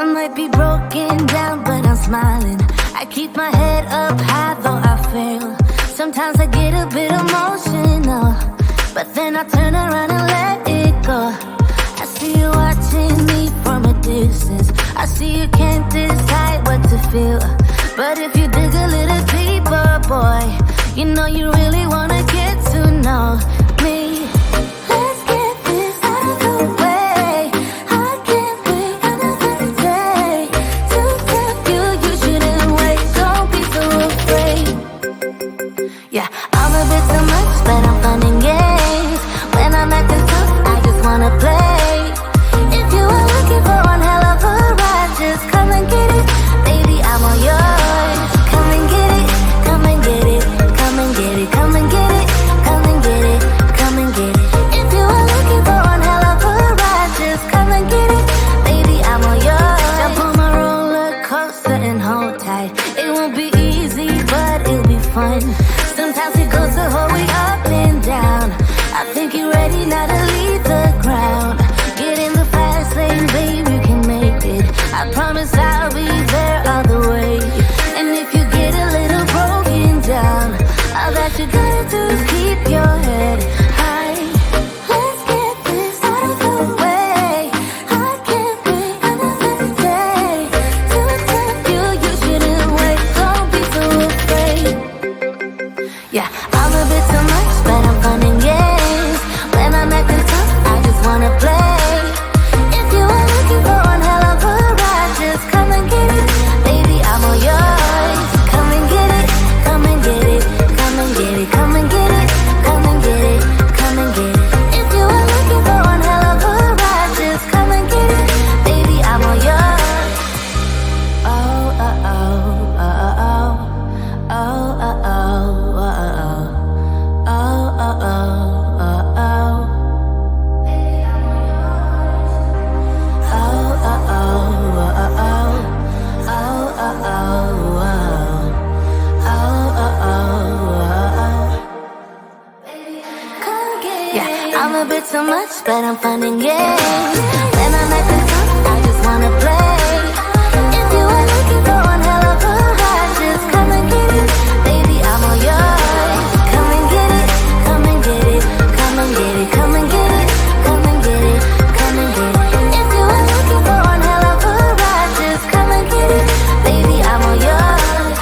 I might be broken down, but I'm smiling. I keep my head up high, though I fail. Sometimes I get a bit emotional, but then I turn around and let it go. I see you watching me from a distance. I see you can't decide what to feel, but if you dig a little deeper, boy, you know you really wanna get to know me. Let's get this out of the way. I can't wait another day to tell you you shouldn't wait. Don't be so afraid. Yeah, I'm a bit too much, but I'm fun and games. When I'm acting tough, I just wanna play. If you are looking for one hell of a ride, just come and get it. Baby, I'm all yours. Come and get it, come and get it, come and get it, come and get it, come and get it, come and get it. If you are looking for one hell of a ride, just come and get it. Baby, I'm all yours. Jump on my roller coaster and hold tight. It won't be easy, but it'll be fun. Sometimes it goes the whole way up and down. I think you're ready now to leave the ground. Get in the fast lane, babe, you can make it. I promise I'll be there all the way. And if you get a little broken down, all that you gotta do is keep your head high. Let's get this out of the way. I can't wait another day to tell you you shouldn't wait. Don't be so afraid. Yeah, I'm a bit too much, but I'm fun and games. When I'm acting tough, I just wanna play. If you are looking for one hell of a ride, just come and get it. Baby, I'm all yours. Come and get it, come and get it, come and get it, come and get it, come and get it, come and get it. If you are looking for one hell of a ride, just come and get it. Baby, I'm all yours. Oh, oh, oh, oh, oh, oh, oh, oh, oh, oh, oh, oh, oh, oh. I'm a bit too much, but I'm fun and games. When I'm acting tough, I just wanna play. If you are looking for one hell of a ride, just come and get it. Baby, I'm all yours. Come and get it, come and get it, come and get it, come and get it, come and get it, come and get it. If you are looking for one hell of a ride, just come and get it. Baby, I'm all yours.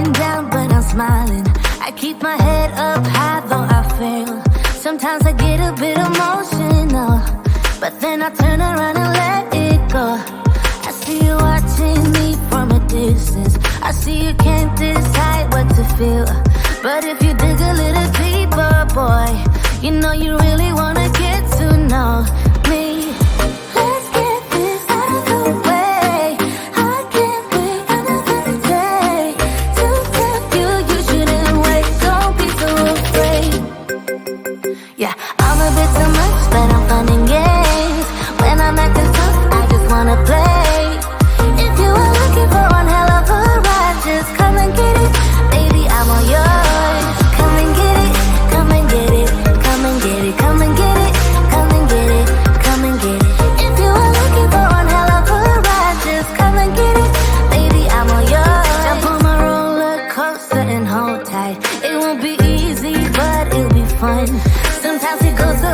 broken down, but I'm smiling. I keep my head up high, though I fail. Sometimes I get a bit emotional, but then I turn around and let it go. I see you watching me from a distance. I see you can't decide what to feel, but if you dig a little deeper, boy, you know you really wanna get to know me. Let's get this out of the way. I can't wait another day to tell you you shouldn't wait. Don't be so afraid. Yeah, I'm a bit too much, but I'm fun and games. When I'm acting tough, I just wanna play. If you are looking for one hell of a ride, just come and get it. Baby, I'm all yours. Come and get it, come and get it, come and get it, come and get it, come and get it, come and get it. If you are looking for one hell of a ride, just come and get it. Baby, I'm all yours. Jump on my roller coaster and hold tight. It won't be easy, but it'll be fun. Sometimes it goes so